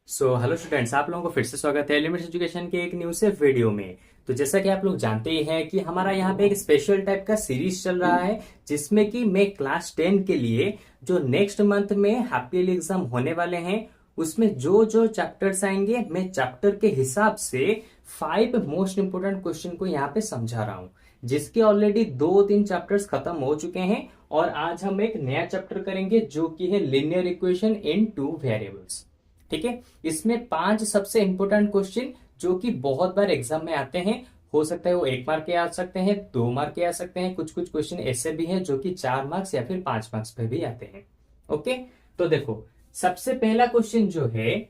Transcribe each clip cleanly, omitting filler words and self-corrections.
Hello students, आप लोगों को फिर से स्वागत है एलिमेंट्स एजुकेशन के एक न्यू से वीडियो में। तो जैसा कि आप लोग जानते ही हैं कि हमारा यहाँ पे एक स्पेशल टाइप का सीरीज चल रहा है, जिसमें कि मैं क्लास 10 के लिए जो नेक्स्ट मंथ में हाफ ईयरली एग्जाम होने वाले हैं, उसमें जो जो चैप्टर्स आएंगे मैं चैप्टर के हिसाब से 5 मोस्ट इंपोर्टेंट क्वेश्चन को यहाँ पे समझा रहा हूँ, जिसके ऑलरेडी 2-3 चैप्टर्स खत्म हो चुके हैं। और आज हम एक नया चैप्टर करेंगे जो कि है लीनियर इक्वेशन इन 2 वेरिएबल्स। ठीक है। इसमें 5 सबसे इंपॉर्टेंट क्वेश्चन जो कि बहुत बार एग्जाम में आते हैं। हो सकता है वो 1 मार्क के आ सकते हैं, 2 मार्क के आ सकते हैं, कुछ कुछ क्वेश्चन ऐसे भी हैं जो कि 4 मार्क्स या फिर 5 मार्क्स पे भी आते हैं। ओके, तो देखो, सबसे पहला क्वेश्चन जो है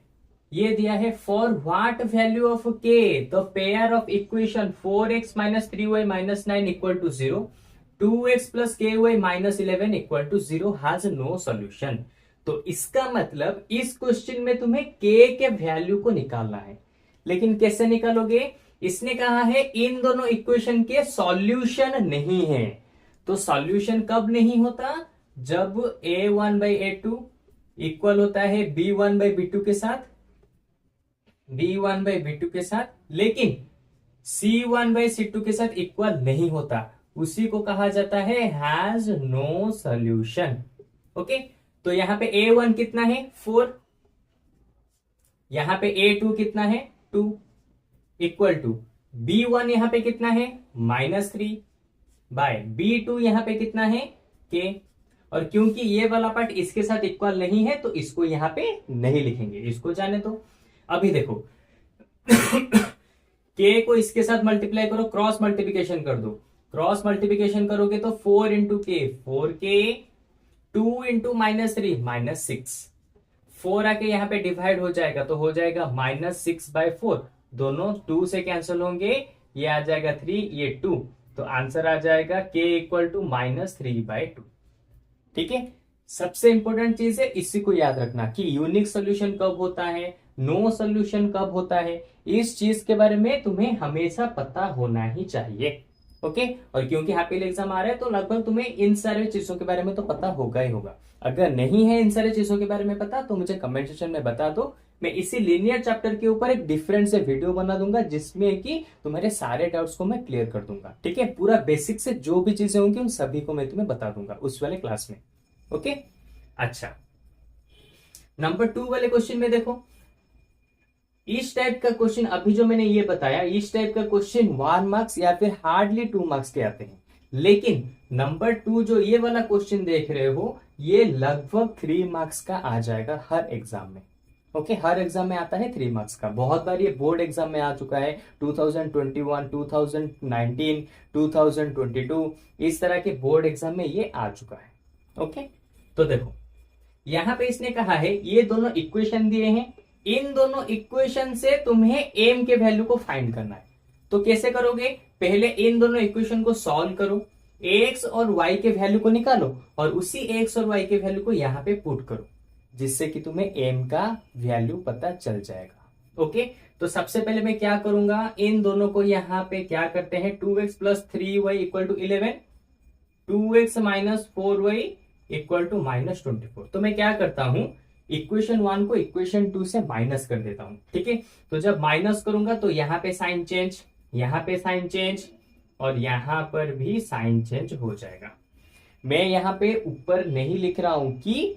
ये दिया है, for what value of K the pair of equation 4x minus 3y minus 9 equal to 0, 2x plus K Y minus 11 equal to 0 has no solution. तो इसका मतलब इस क्वेश्चन में तुम्हें के वैल्यू को निकालना है, लेकिन कैसे निकालोगे? इसने कहा है इन दोनों इक्वेशन के सॉल्यूशन नहीं है। तो सॉल्यूशन कब नहीं होता? जब a1/a2 इक्वल होता है b1/b2 के साथ, b1/b2 के साथ, लेकिन c1/c2 के साथ इक्वल नहीं होता, उसी को कहा जाता है हैज नो सॉल्यूशन। ओके, तो यहां पे a1 कितना है? 4। यहां पे a2 कितना है? 2 इक्वल टू b1 यहां पे कितना है? -3 बाय b2 यहां पे कितना है? k। और क्योंकि ये वाला पार्ट इसके साथ इक्वल नहीं है तो इसको यहां पे नहीं लिखेंगे, इसको जाने दो। अभी देखो k को इसके साथ मल्टीप्लाई करो, क्रॉस मल्टीप्लिकेशन कर दो। क्रॉस मल्टीप्लिकेशन करोगे तो 4 इंटू के 4k, 2 इंटू -3 -6, 4 आके यहां पे डिवाइड हो जाएगा तो हो जाएगा -6/4। दोनों 2 से कैंसिल होंगे, ये आ जाएगा 3, ये 2, तो आंसर आ जाएगा k इक्वल टू -3/2। ठीक है। सबसे इंपॉर्टेंट चीज है, इसी को याद रखना कि यूनिक सोल्यूशन कब होता है, नो सोल्यूशन कब होता है, इस चीज के बारे में तुम्हें हमेशा पता होना ही चाहिए। ओके, और क्योंकि हैप्पी एग्जाम आ रहा है तो लगभग तुम्हें इन सारे चीजों के बारे में तो पता होगा ही होगा। अगर नहीं है इन सारे चीजों के बारे में पता तो मुझे कमेंट सेक्शन में बता दो। मैं इसी लीनियर चैप्टर के ऊपर एक डिफरेंट से वीडियो बना दूंगा, जिसमें कि तुम्हारे सारे डाउट्स को मैं क्लियर कर दूंगा। ठीक है, पूरा बेसिक से जो भी चीजें होंगी उन सभी को मैं तुम्हें बता दूंगा उस वाले क्लास में। ओके, अच्छा, नंबर 2 वाले क्वेश्चन में देखो, इस टाइप का क्वेश्चन अभी जो मैंने ये बताया, इस टाइप का क्वेश्चन 1 मार्क्स या फिर हार्डली 2 मार्क्स के आते हैं। लेकिन नंबर 2 जो ये वाला क्वेश्चन देख रहे हो, ये लगभग 3 मार्क्स का आ जाएगा हर एग्जाम में। ओके, हर एग्जाम में आता है 3 मार्क्स का। बहुत बार ये बोर्ड एग्जाम में आ चुका है, 2021, 2019, 2022, इस तरह के बोर्ड एग्जाम में ये आ चुका है। ओके, तो देखो, यहां पे इसने कहा है ये दोनों इक्वेशन दिए हैं, इन दोनों इक्वेशन से तुम्हें एम के वैल्यू को फाइंड करना है। तो कैसे करोगे? पहले इन दोनों इक्वेशन को सॉल्व करो, एक्स और वाई के वैल्यू को निकालो और उसी एक्स और वाई के वैल्यू को यहां पे पुट करो, जिससे कि तुम्हें एम का वैल्यू पता चल जाएगा। ओके, तो सबसे पहले मैं क्या करूंगा, इन दोनों को यहां पे क्या करते हैं, 2x plus 3y equal to 11, 2x minus 4y equal to -24। तो मैं क्या करता हूं, इक्वेशन 1 को इक्वेशन 2 से माइनस कर देता हूं। ठीक है, तो जब माइनस करूंगा तो यहां पे साइन चेंज, यहां पे साइन चेंज और यहां पर भी साइन चेंज हो जाएगा। मैं यहां पे ऊपर नहीं लिख रहा हूं कि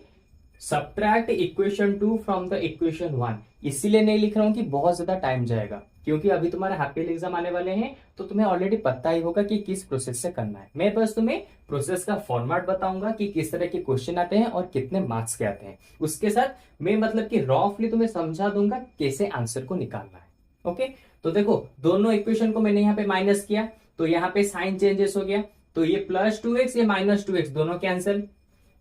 subtract equation 2 from the equation 1, इसीलिए नहीं लिख रहा हूं कि बहुत ज्यादा टाइम जाएगा, क्योंकि अभी तुम्हारे हैप्पी एग्जाम आने वाले हैं तो तुम्हें ऑलरेडी पता ही होगा कि किस प्रोसेस से करना है। मैं बस तुम्हें प्रोसेस का फॉर्मेट बताऊंगा कि किस तरह के क्वेश्चन आते हैं और कितने मार्क्स के आते हैं। उसके साथ मैं मतलब कि रफली तुम्हें समझा दूंगा कैसे आंसर को निकालना है। ओके, तो देखो, दोनों इक्वेशन को मैंने यहाँ पे माइनस किया तो यहाँ पे साइन चेंजेस हो गया, तो ये +2x, ये -2x, दोनों कैंसिल,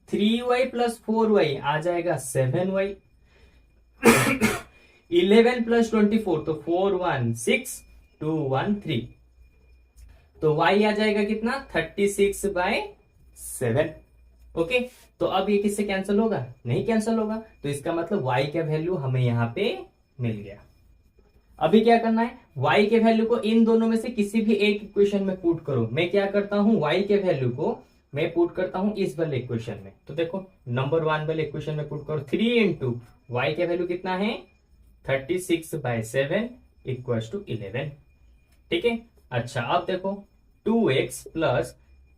3y प्लस 4y आ जाएगा 7y, 11 प्लस 24 तो 4 1 6, 2 1 3, तो y आ जाएगा कितना, 36/7। ओके, तो अब ये किससे कैंसिल होगा? नहीं कैंसिल होगा, तो इसका मतलब y का वैल्यू हमें यहां पे मिल गया। अभी क्या करना है, y के वैल्यू को इन दोनों में से किसी भी एक इक्वेशन में पुट करो। मैं क्या करता हूं, y के वैल्यू को मैं पुट करता हूं इस वाले इक्वेशन में। तो देखो, नंबर 1 वाले इक्वेशन में पुट करो, 3 इंटू वाई का वैल्यू कितना है 36/7 इक्वल्स टू 11। ठीक है। अच्छा अब देखो 2x plus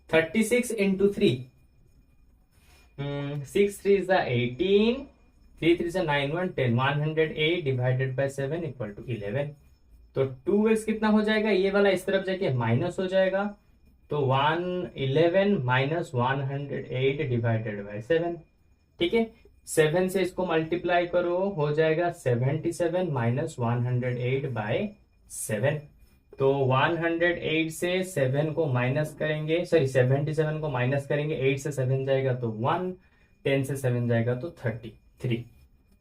36 into 3, 6 3 is 18, 3 3 is 9 1 10, 108 divided by 7 equal to 11। तो 2x कितना हो जाएगा, ये वाला इस तरफ जाके माइनस हो जाएगा, तो 111 माइनस 108 डिवाइडेड बाय 7। ठीक है। 7 से इसको मल्टीप्लाई करो, हो जाएगा 77 माइनस 108 बाय 7। तो 108 से 7 को माइनस करेंगे, सॉरी 77 को माइनस करेंगे, 8 से 7 जाएगा तो 1, 10 से 7 जाएगा तो 33।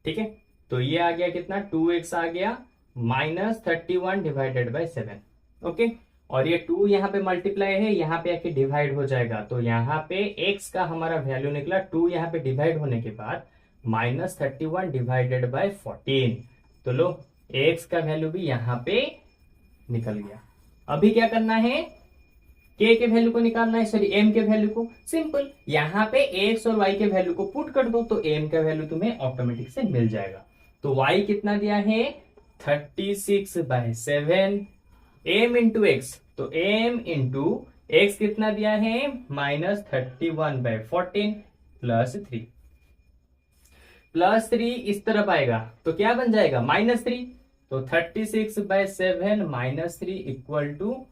ठीक है। तो ये आ गया कितना, 2x आ गया माइनस 31 डिवाइडेड बाय 7। ओके। और ये 2 यहाँ पे मल्टीप्लाई है, यहाँ पे आके डिवाइड हो जाएगा, तो यहाँ पे x का हमारा वैल्यू निकला 2 यहाँ पे डिवाइड होने के बाद माइनस 31 डिवाइडेड बाय 14। तो लो x का वैल्यू भी यहाँ पे निकल गया। अभी क्या करना है, k के वैल्यू को निकालना है, सॉरी m के वैल्यू को। सिंपल, यहाँ पे x और y के वैल्यू को पुट कर दो तो m का वैल्यू तुम्हें ऑटोमेटिक से मिल जाएगा। तो y कितना दिया है 36/7, m इंटू एक्स, तो m इंटू एक्स कितना दिया है माइनस 31/14 प्लस 3 इस तरफ आएगा तो क्या बन जाएगा -3। तो 36/7 -3 equal to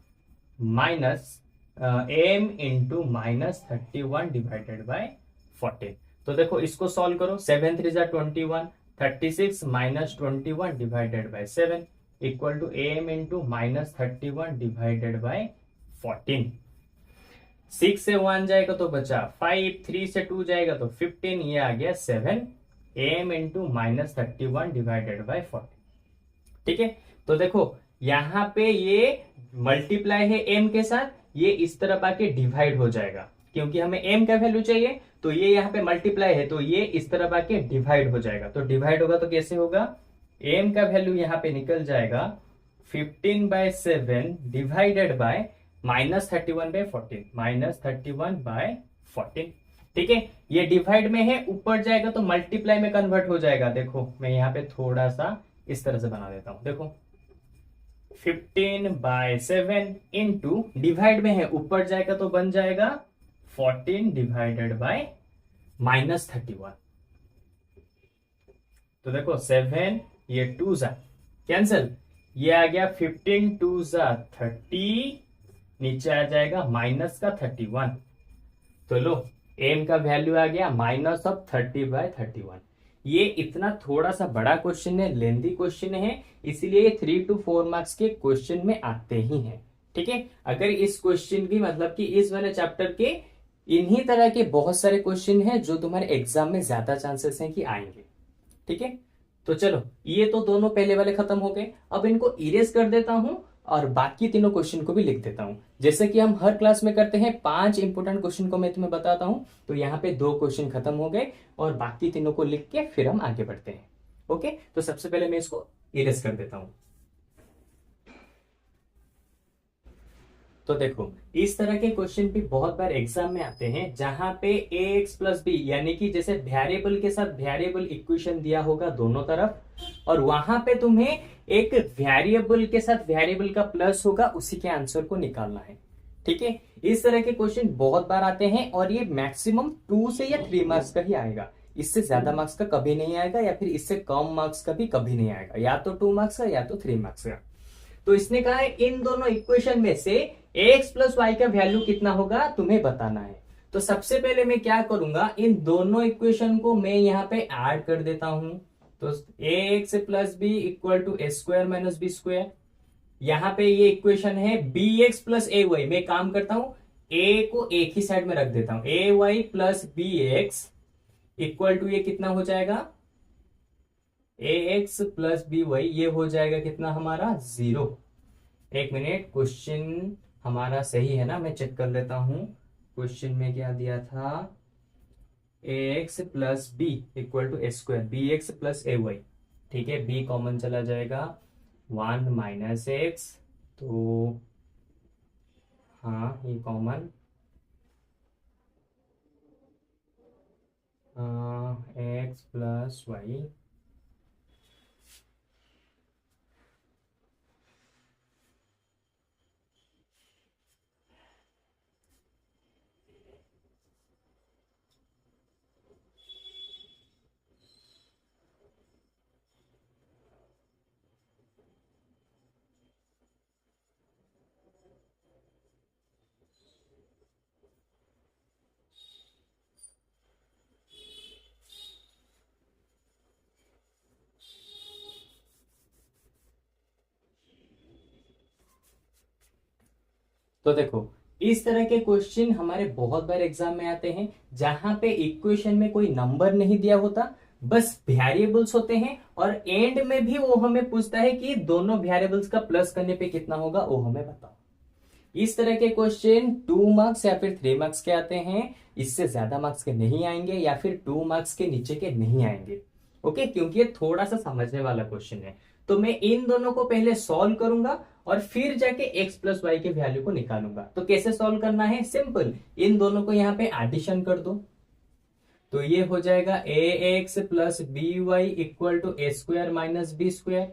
minus m into minus 31 divided by 14। तो देखो इसको सॉल्व करो, 7 3 जा 21, 36 minus 21 divided by 7 equal to m into minus 31 divided by 14। 6 से 1 जाएगा तो बचा 5, 3 से 2 जाएगा तो 15, ये आ गया 7 m into minus 31 divided by 14। ठीक है। तो देखो यहां पे ये मल्टीप्लाई है m के साथ, ये इस तरफ आके डिवाइड हो जाएगा, क्योंकि हमें m का वैल्यू चाहिए, तो ये यहाँ पे मल्टीप्लाई है तो ये इस तरफ आके डिवाइड हो जाएगा। तो डिवाइड होगा तो कैसे होगा, m का वैल्यू यहाँ पे निकल जाएगा 15/7 डिवाइडेड बाय माइनस 31/14, माइनस 31/14। ठीक है। ये डिवाइड में है, ऊपर जाएगा तो मल्टीप्लाई में कन्वर्ट हो जाएगा। देखो मैं यहाँ पे थोड़ा सा इस तरह से बना देता हूं, देखो 15/7 इंटू डिवाइड में है, ऊपर जाएगा तो बन जाएगा 14 डिवाइडेड बाय माइनस 31। तो देखो 7, ये 2 जा कैंसल, ये आ गया 15 2 जा 30, नीचे आ जाएगा माइनस का 31। तो लो m का वैल्यू आ गया माइनस ऑफ 30/31। ये इतना थोड़ा सा बड़ा क्वेश्चन है, लेंदी क्वेश्चन है, इसीलिए 3 to 4 मार्क्स के क्वेश्चन में आते ही हैं। ठीक है। अगर इस क्वेश्चन की मतलब कि इस वाले चैप्टर के इन्हीं तरह के बहुत सारे क्वेश्चन हैं जो तुम्हारे एग्जाम में ज्यादा चांसेस हैं कि आएंगे। ठीक है। तो चलो ये तो दोनों पहले वाले खत्म हो गए, अब इनको इरेज कर देता हूं और बाकी तीनों क्वेश्चन को भी लिख देता हूं। जैसे कि हम हर क्लास में करते हैं, 5 इंपोर्टेंट क्वेश्चन को मैं तुम्हें बताता हूं, तो यहाँ पे 2 क्वेश्चन खत्म हो गए और बाकी तीनों को लिख के फिर हम आगे बढ़ते हैं। ओके। तो सबसे पहले मैं इसको इरेज कर देता हूं। तो देखो इस तरह के क्वेश्चन भी बहुत बार एग्जाम में आते हैं, जहां पे ax प्लस बी यानी कि जैसे वेरिएबल के साथ वेरिएबल इक्वेशन दिया होगा दोनों तरफ, और वहां पे तुम्हें एक वेरिएबल के साथ वेरिएबल का प्लस होगा, उसी के आंसर को निकालना है। ठीक है। इस तरह के क्वेश्चन बहुत बार आते हैं और ये मैक्सिमम 2 से या 3 मार्क्स का ही आएगा, इससे ज्यादा मार्क्स का कभी नहीं आएगा, या फिर इससे कम मार्क्स का भी कभी नहीं आएगा, या तो 2 मार्क्स का या तो 3 मार्क्स का। तो इसने कहा है इन दोनों इक्वेशन में से x प्लस वाई का वैल्यू कितना होगा तुम्हें बताना है। तो सबसे पहले मैं क्या करूंगा, इन दोनों इक्वेशन को मैं यहाँ पे ऐड कर देता हूं। तो ax plus B equal to A square minus B square, यहाँ पे ये इक्वेशन है bx प्लस ए वाई। मैं काम करता हूं a को एक ही साइड में रख देता हूं, A Y plus B X equal to ये कितना हो जाएगा ax प्लस बी वाई, ये हो जाएगा कितना हमारा 0। एक मिनट, क्वेश्चन हमारा सही है ना, मैं चेक कर लेता हूं क्वेश्चन में क्या दिया था, ax plus B equal to A square B X plus A Y. ठीक है। b कॉमन चला जाएगा, 1 माइनस एक्स, तो हाँ ये कॉमन, एक्स प्लस वाई तो देखो इस तरह के क्वेश्चन हमारे बहुत बार एग्जाम में आते हैं, जहां पे इक्वेशन में कोई नंबर नहीं दिया होता, बस वेरिएबल्स होते हैं, और एंड में भी वो हमें पूछता है कि दोनों वेरिएबल्स का प्लस करने पे कितना होगा वो हमें बताओ। इस तरह के क्वेश्चन 2 मार्क्स या फिर 3 मार्क्स के आते हैं, इससे ज्यादा मार्क्स के नहीं आएंगे या फिर 2 मार्क्स के नीचे के नहीं आएंगे। ओके, क्योंकि ये थोड़ा सा समझने वाला क्वेश्चन है। तो मैं इन दोनों को पहले सॉल्व करूंगा और फिर जाके x प्लस वाई के वैल्यू को निकालूंगा। तो कैसे सॉल्व करना है? सिंपल, इन दोनों को यहाँ पे एडिशन कर दो, तो ये हो जाएगा ax plus B Y equal to A square minus B square.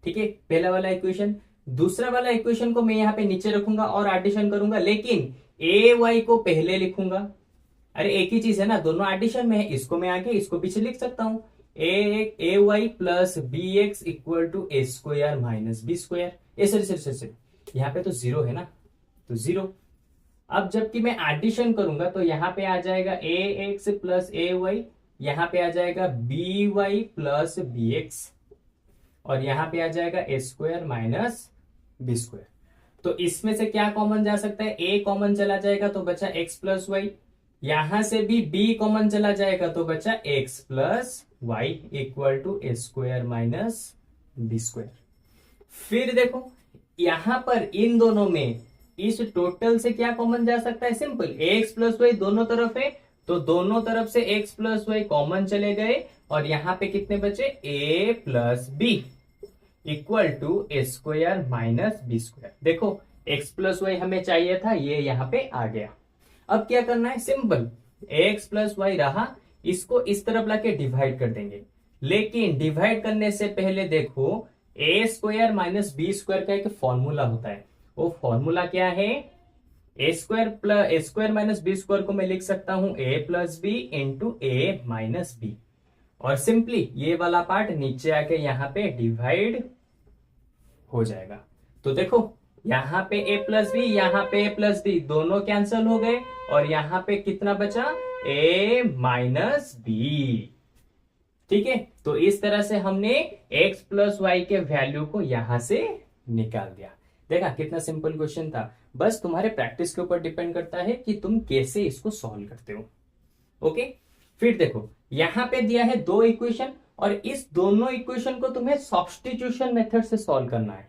ठीक है, पहला वाला इक्वेशन। दूसरा वाला इक्वेशन को मैं यहाँ पे नीचे रखूंगा और एडिशन करूंगा, लेकिन ए वाई को पहले लिखूंगा। अरे एक ही चीज है ना, दोनों एडिशन में है, इसको मैं आगे इसको पीछे लिख सकता हूं। A Y plus B X equal to A square minus B square. Sorry, यहाँ पे तो जीरो है ना, तो जीरो। अब जबकि मैं एडिशन करूंगा तो यहाँ पे आ जाएगा A X plus A Y, यहाँ पे आ जाएगा B Y plus B X, और यहाँ पे आ जाएगा A square minus B square. तो इसमें से क्या कॉमन जा सकता है? ए कॉमन चला जाएगा तो बचा एक्स प्लस वाई, यहां से भी बी कॉमन चला जाएगा तो बचा X plus Y equal to A square minus B square. फिर देखो यहां पर इन दोनों में इस टोटल से क्या कॉमन जा सकता है? सिंपल, एक्स प्लस वाई दोनों तरफ है, तो दोनों तरफ से एक्स प्लस वाई कॉमन चले गए, और यहां पे कितने बचे? A plus B equal to A square minus B square. देखो एक्स प्लस वाई हमें चाहिए था, ये यहां पे आ गया। अब क्या करना है? सिंपल, एक्स प्लस वाई रहा, इसको इस तरफ लाके डिवाइड कर देंगे, लेकिन डिवाइड करने से पहले देखो ए स्क्वायर माइनस बी स्क्वायर का एक फॉर्मूला होता है। वो फॉर्मूला क्या है? ए स्क्वायर माइनस बी स्क्वायर को मैं लिख सकता हूं ए प्लस बी इंटू ए माइनस बी, और सिंपली ये वाला पार्ट नीचे आके यहाँ पे डिवाइड हो जाएगा। तो देखो यहाँ पे a प्लस बी, यहाँ पे a प्लस डी, दोनों कैंसिल हो गए, और यहाँ पे कितना बचा? a minus B. ठीक है, तो इस तरह से हमने x प्लस वाई के वैल्यू को यहां से निकाल दिया। देखा कितना सिंपल क्वेश्चन था, बस तुम्हारे प्रैक्टिस के ऊपर डिपेंड करता है कि तुम कैसे इसको सॉल्व करते हो। ओके, फिर देखो यहां पे दिया है दो इक्वेशन, और इस दोनों इक्वेशन को तुम्हें सब्स्टिट्यूशन मेथड से सॉल्व करना है।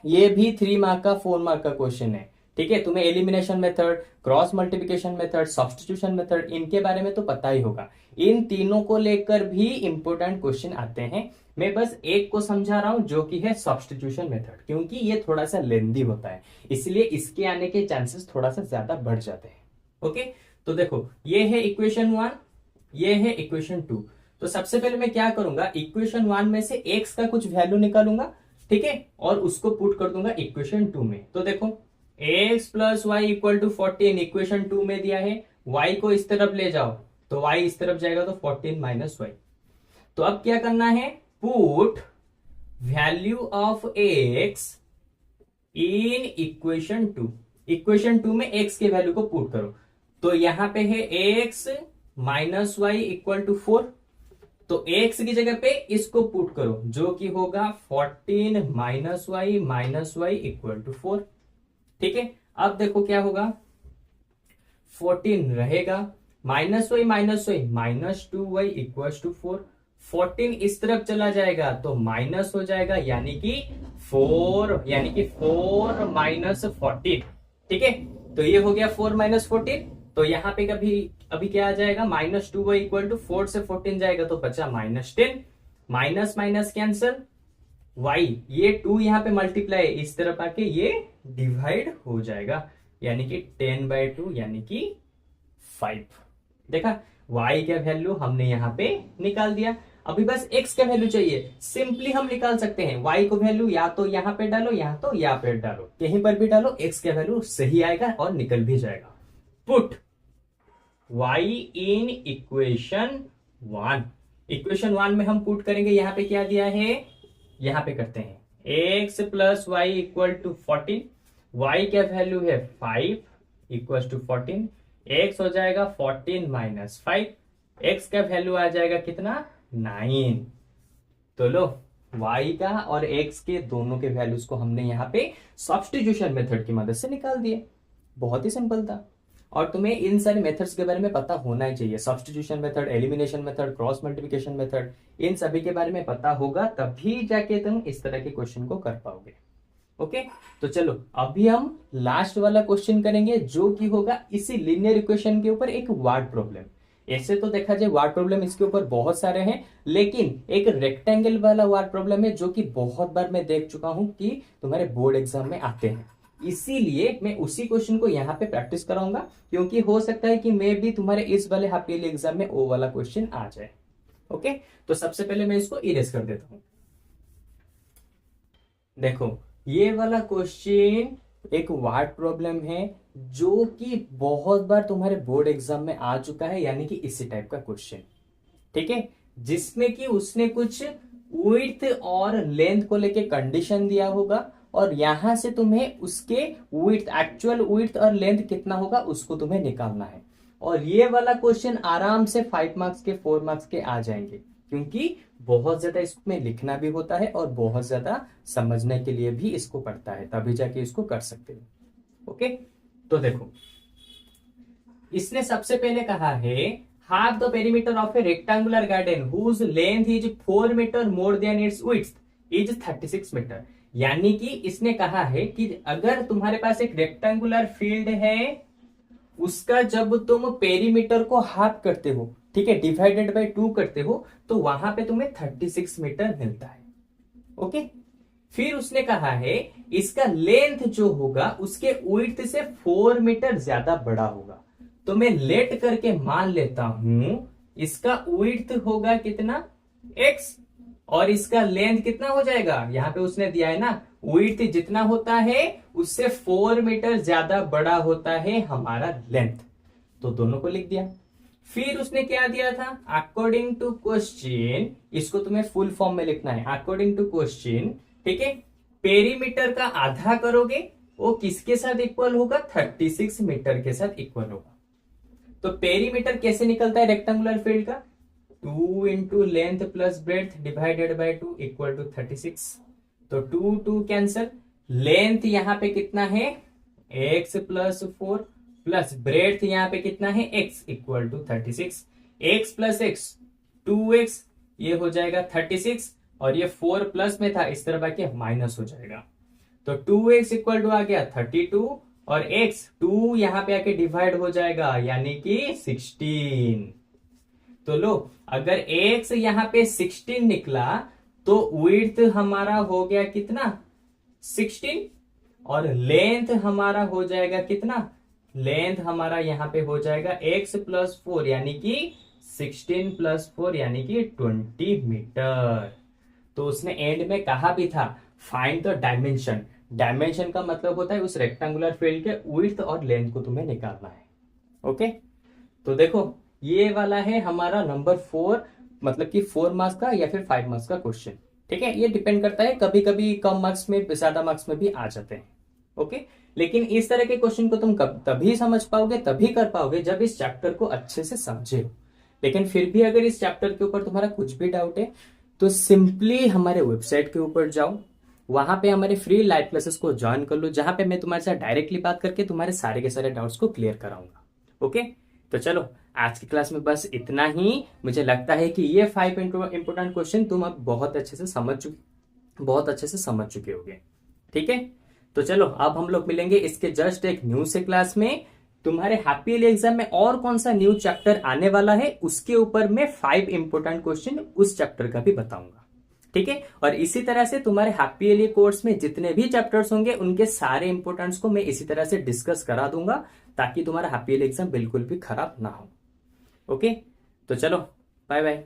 ये भी 3 मार्क का 4 मार्क का क्वेश्चन है। ठीक है, तुम्हें elimination method, cross multiplication method, substitution method, इनके बारे में तो पता ही होगा। इन तीनों को लेकर भी इंपॉर्टेंट क्वेश्चन आते हैं। मैं बस एक को समझा रहा हूं जो कि है सब्स्टिट्यूशन मेथड, क्योंकि ये थोड़ा सा लेंदी होता है, इसलिए इसके आने के चांसेस थोड़ा सा ज्यादा बढ़ जाते हैं। ओके, तो देखो ये है इक्वेशन 1, ये है इक्वेशन 2। तो सबसे पहले मैं क्या करूंगा, इक्वेशन 1 में से x का कुछ वैल्यू निकालूंगा, ठीक है, और उसको पुट कर दूंगा इक्वेशन 2 में। तो देखो x plus Y equal to 14 equation 2 में दिया है, y को इस तरफ ले जाओ तो y इस तरफ जाएगा तो 14 माइनस वाई। तो अब क्या करना है, put value of x in equation 2। Equation 2 में x के वैल्यू को पुट करो, तो यहां पे है x minus Y equal to 4, तो x की जगह पे इसको पुट करो, जो कि होगा 14 माइनस वाई इक्वल टू 4। ठीक है, अब देखो क्या होगा, 14 रहेगा, minus Y minus 2y equal to 4। 14 इस तरफ चला जाएगा तो माइनस हो जाएगा, यानी कि 4 माइनस 14। ठीक है, तो ये हो गया 4 माइनस 14। तो यहाँ पे अभी क्या आ जाएगा, माइनस 2y इक्वल टू 4 से 14 जाएगा तो बचा minus 10, minus minus cancel, y ये 2 यहाँ पे मल्टीप्लाई इस तरफ आके ये डिवाइड हो जाएगा, यानी कि 10/2 यानी कि 5। देखा, y का वैल्यू हमने यहाँ पे निकाल दिया। अभी बस x का वैल्यू चाहिए, सिंपली हम निकाल सकते हैं। y को वैल्यू या तो यहाँ पे डालो या तो यहाँ पे डालो, कहीं पर भी डालो, x का वैल्यू सही आएगा और निकल भी जाएगा। Put y in equation 1। Equation 1 में हम पुट करेंगे, यहां पे क्या दिया है, यहां पे करते हैं x plus Y equal to 14, y का वैल्यू है 5 इक्वल टू 14, x हो जाएगा 14 माइनस 5, x का वैल्यू आ जाएगा कितना, 9। तो लो y का और x के दोनों के वैल्यूज को हमने यहाँ पे सब्स्टिट्यूशन मेथड की मदद से निकाल दिए। बहुत ही सिंपल था। और तुम्हें इन सारे मेथड्स के बारे में पता होना ही चाहिए। Substitution method, elimination method, cross multiplication method, इन सभी के बारे में पता होगा तभी जाके तुम इस तरह के क्वेश्चन को कर पाओगे। ओके, तो चलो अभी हम लास्ट वाला क्वेश्चन करेंगे जो कि होगा इसी लीनियर इक्वेशन के ऊपर एक वर्ड प्रॉब्लम। ऐसे तो देखा जाए वर्ड प्रॉब्लम इसके ऊपर बहुत सारे हैं, लेकिन एक रेक्टेंगल वाला वर्ड प्रॉब्लम है जो कि बहुत बार मैं देख चुका हूं कि तुम्हारे बोर्ड एग्जाम में आते हैं। इसीलिए मैं उसी क्वेश्चन को यहाँ पे प्रैक्टिस कराऊंगा, क्योंकि हो सकता है कि मैं भी तुम्हारे इस वाले हाफ ईयरली एग्जाम में वो वाला क्वेश्चन आ जाए। ओके, तो सबसे पहले मैं इसको इरेज कर देता हूं। देखो ये वाला क्वेश्चन एक वर्ड प्रॉब्लम है जो कि बहुत बार तुम्हारे बोर्ड एग्जाम में आ चुका है, यानी कि इसी टाइप का क्वेश्चन। ठीक है, जिसमें कि उसने कुछ विड्थ और लेंथ को लेके कंडीशन दिया होगा और यहां से तुम्हें उसके विड्थ, एक्चुअल विड्थ और लेंथ कितना होगा उसको तुम्हें निकालना है। और ये वाला क्वेश्चन आराम से 5 मार्क्स के 4 मार्क्स के आ जाएंगे, क्योंकि बहुत ज्यादा इसमें लिखना भी होता है और बहुत ज्यादा समझने के लिए भी इसको पड़ता है, तभी जाके इसको कर सकते हो। ओके, तो देखो इसने सबसे पहले कहा है half the perimeter of a rectangular garden whose length is 4 metre more than its width is 36 metre. यानी कि इसने कहा है कि अगर तुम्हारे पास एक रेक्टेंगुलर फील्ड है, उसका जब तुम पेरीमीटर को हाफ करते हो, ठीक है, डिवाइडेड बाय 2 करते हो, तो वहां पे तुम्हें 36 मीटर मिलता है। ओके, फिर उसने कहा है इसका लेंथ जो होगा उसके विड्थ से 4 मीटर ज्यादा बड़ा होगा। तो मैं लेट करके मान लेता हूं इसका विड्थ होगा कितना, x, और इसका लेंथ कितना हो जाएगा, यहां पे उसने दिया है ना, विड्थ जितना होता है उससे 4 मीटर ज्यादा बड़ा होता है हमारा लेंथ। तो दोनों को लिख दिया। फिर उसने क्या दिया था, अकॉर्डिंग टू क्वेश्चन, इसको तुम्हें फुल फॉर्म में लिखना है, अकॉर्डिंग टू क्वेश्चन, ठीक है, पेरीमीटर का आधा करोगे वो किसके साथ इक्वल होगा, 36 मीटर के साथ इक्वल होगा। तो पेरीमीटर कैसे निकलता है रेक्टेंगुलर फील्ड का, 2 into length plus breadth divided by 2 equal to 36। तो 2 2 कैंसल, लेंथ यहां पे कितना है x प्लस 4 प्लस ब्रेड्थ यहां पे कितना है x equal to 36। x plus x 2x, ये हो जाएगा 36 और ये 4 प्लस में था, इस तरह बाकी माइनस हो जाएगा। तो 2x इक्वल टू आ गया 32 और x 2 यहां पे आके डिवाइड हो जाएगा यानी कि 16। तो लो अगर x यहां पे 16 निकला तो विड्थ हमारा हो गया कितना 16 और लेंथ हमारा हो जाएगा कितना, लेंथ हमारा यहां पे हो जाएगा x प्लस 4 यानी कि 16 प्लस 4 यानी कि 20 मीटर। तो उसने एंड में कहा भी था फाइंड द डायमेंशन। डायमेंशन का मतलब होता है उस रेक्टेंगुलर फील्ड के विड्थ और लेंथ को तुम्हें निकालना है। ओके, तो देखो ये वाला है हमारा नंबर 4, मतलब कि 4 मार्क्स का या फिर 5 मार्क्स का क्वेश्चन। ठीक है, ये डिपेंड करता है, कभी कभी कम मार्क्स में ज्यादा मार्क्स में भी आ जाते हैं। ओके, लेकिन इस तरह के क्वेश्चन को तुम तभी समझ पाओगे, तभी कर पाओगे जब इस चैप्टर को अच्छे से समझे। लेकिन फिर भी अगर इस चैप्टर के ऊपर तुम्हारा कुछ भी डाउट है तो सिंपली हमारे वेबसाइट के ऊपर जाओ, वहां पे हमारे फ्री लाइव क्लासेस को ज्वाइन कर लो, जहां पे मैं तुम्हारे साथ डायरेक्टली बात करके तुम्हारे सारे के सारे डाउट्स को क्लियर कराऊंगा। ओके, तो चलो आज की क्लास में बस इतना ही। मुझे लगता है कि ये 5 इंपोर्टेंट क्वेश्चन तुम अब बहुत अच्छे से समझ चुके होगे। ठीक है, तो चलो अब हम लोग मिलेंगे इसके जस्ट एक न्यू से क्लास में। तुम्हारे हैप्पी ईयरली एग्जाम में और कौन सा न्यू चैप्टर आने वाला है उसके ऊपर मैं 5 इंपोर्टेंट क्वेश्चन उस चैप्टर का भी बताऊंगा। ठीक है, और इसी तरह से तुम्हारे हैप्पी ईयरली कोर्स में जितने भी चैप्टर्स होंगे उनके सारे इंपोर्टेंट्स को मैं इसी तरह से डिस्कस करा दूंगा, ताकि तुम्हारा हैप्पी ईयरली एग्जाम बिल्कुल भी खराब ना हो। ओके, तो चलो बाय बाय।